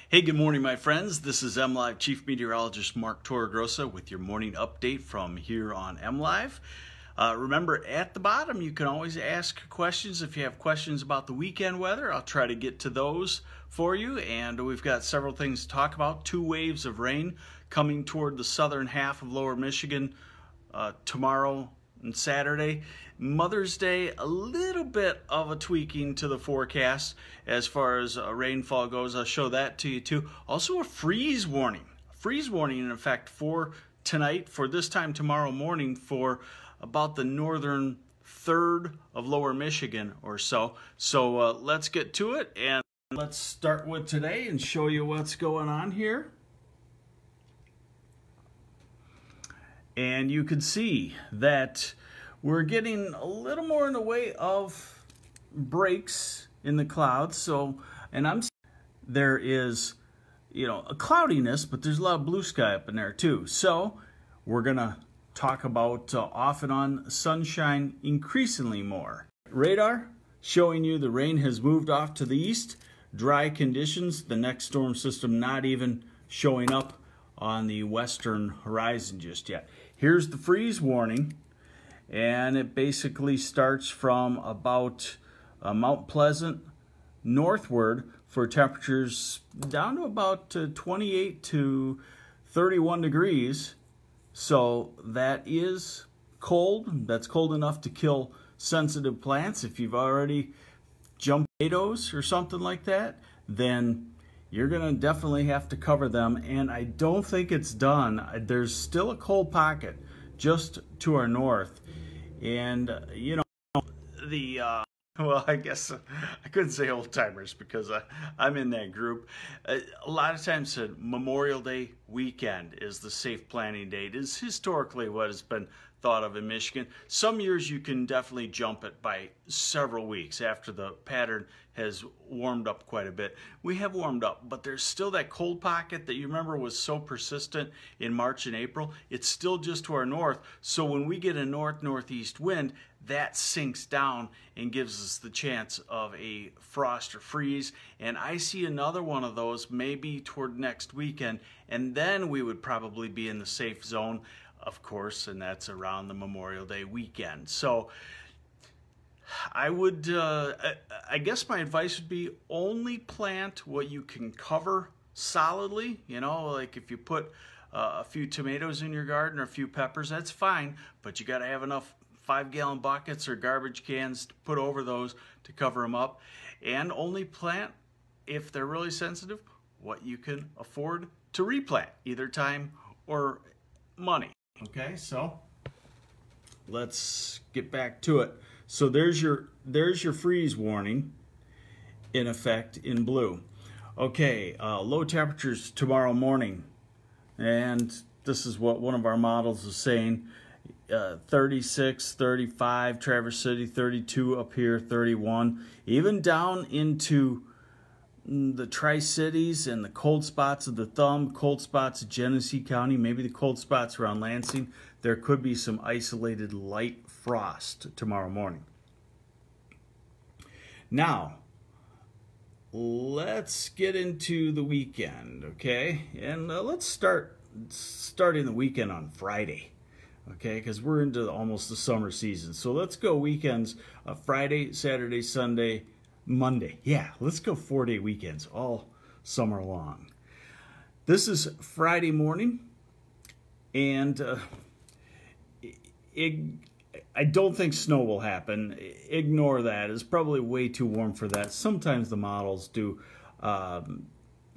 Hey, good morning, my friends. This is MLive Chief Meteorologist Mark Torregrossa with your morning update from here on MLive. Remember, at the bottom, you can always ask questions. If you have questions about the weekend weather, I'll try to get to those for you. And we've got several things to talk about. 2 waves of rain coming toward the southern half of lower Michigan tomorrow and Saturday. Mother's Day, a little bit of a tweaking to the forecast as far as rainfall goes. I'll show that to you too. Also a freeze warning. Freeze warning in effect for tonight, for this time tomorrow morning, for about the northern third of lower Michigan or so. So let's get to it, and let's start with today and show you what's going on here. And you can see that we're getting a little more in the way of breaks in the clouds. So, and there is, a cloudiness, but there's a lot of blue sky up in there too. So we're gonna talk about off and on sunshine increasingly more. Radar showing you the rain has moved off to the east. Dry conditions, the next storm system not even showing up on the western horizon just yet. Here's the freeze warning, and it basically starts from about Mount Pleasant northward for temperatures down to about 28 to 31 degrees. So that is cold. That's cold enough to kill sensitive plants. If you've already jumped tomatoes or something like that, then you're going to definitely have to cover them. And I don't think it's done. There's still a cold pocket just to our north. And, well, I guess I couldn't say old timers because I'm in that group. A lot of times Memorial Day weekend is the safe planting date. Is historically what has been thought of in Michigan. Some years you can definitely jump it by several weeks after the pattern has warmed up quite a bit. We have warmed up, but there's still that cold pocket that you remember was so persistent in March and April. It's still just to our north. So when we get a north-northeast wind, that sinks down and gives us the chance of a frost or freeze. And I see another one of those maybe toward next weekend, and then we would probably be in the safe zone, of course, and that's around the Memorial Day weekend. So I would, I guess my advice would be only plant what you can cover solidly. Like if you put a few tomatoes in your garden or a few peppers, that's fine, but you got to have enough 5-gallon buckets or garbage cans to put over those to cover them up. And only plant, if they're really sensitive, what you can afford to replant, either time or money. Okay, so let's get back to it. So there's your freeze warning in effect in blue. Okay, low temperatures tomorrow morning, and this is what one of our models is saying. 36, 35, Traverse City, 32 up here, 31, even down into the Tri-Cities and the cold spots of the Thumb, cold spots of Genesee County, maybe the cold spots around Lansing. There could be some isolated light frost tomorrow morning. Now, let's get into the weekend, okay? And let's starting the weekend on Friday, okay? Because we're into almost the summer season. So let's go weekends, Friday, Saturday, Sunday, Monday. Yeah, let's go 4-day weekends all summer long. This is Friday morning, and I don't think snow will happen. Ignore that. It's probably way too warm for that. Sometimes the models do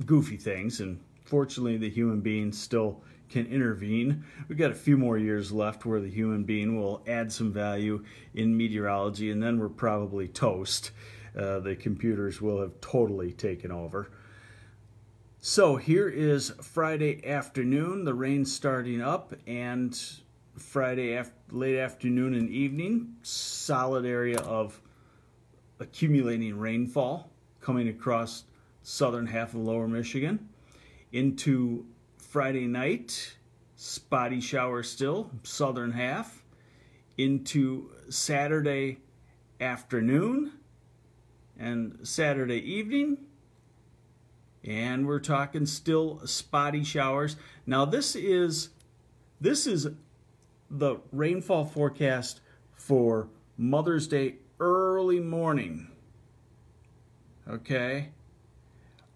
goofy things, and fortunately the human being still can intervene. We've got a few more years left where the human being will add some value in meteorology, and then we're probably toast. The computers will have totally taken over. So here is Friday afternoon, the rain starting up, and Friday late afternoon and evening, solid area of accumulating rainfall coming across southern half of lower Michigan. Into Friday night, spotty shower still, southern half. Into Saturday afternoon and Saturday evening, And we're talking still spotty showers. Now this is the rainfall forecast for Mother's Day early morning. Okay?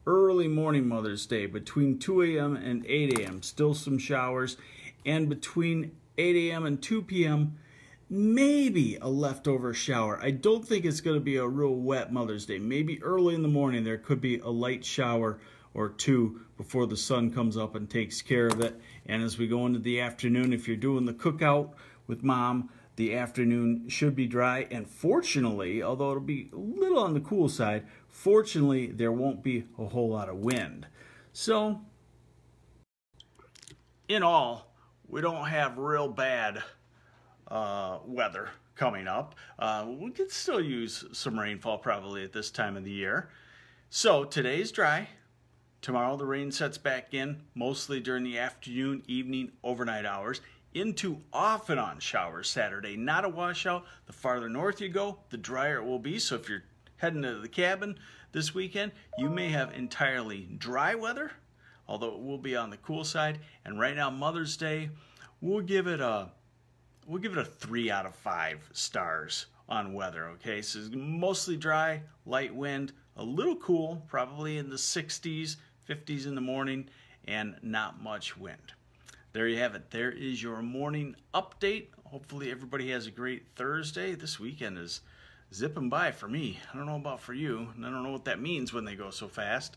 Early morning Mother's Day, between 2 a.m. and 8 a.m. Still some showers. And between 8 a.m. and 2 p.m., maybe a leftover shower. I don't think it's going to be a real wet Mother's Day. Maybe early in the morning there could be a light shower or two before the sun comes up and takes care of it. And as we go into the afternoon, if you're doing the cookout with Mom, the afternoon should be dry. And fortunately, although it'll be a little on the cool side, fortunately there won't be a whole lot of wind. So in all, we don't have real bad weather coming up. We could still use some rainfall probably at this time of the year. So today's dry. Tomorrow the rain sets back in, mostly during the afternoon, evening, overnight hours, into off and on showers Saturday. Not a washout. The farther north you go, the drier it will be. So if you're heading to the cabin this weekend, you may have entirely dry weather, although it will be on the cool side. And right now, Mother's Day, we'll give it a 3 out of 5 stars on weather. Okay, so it's mostly dry, light wind, a little cool, probably in the 60s, 50s in the morning, and not much wind. There you have it. There is your morning update. Hopefully everybody has a great Thursday. This weekend is zipping by for me. I don't know about for you, and I don't know what that means when they go so fast.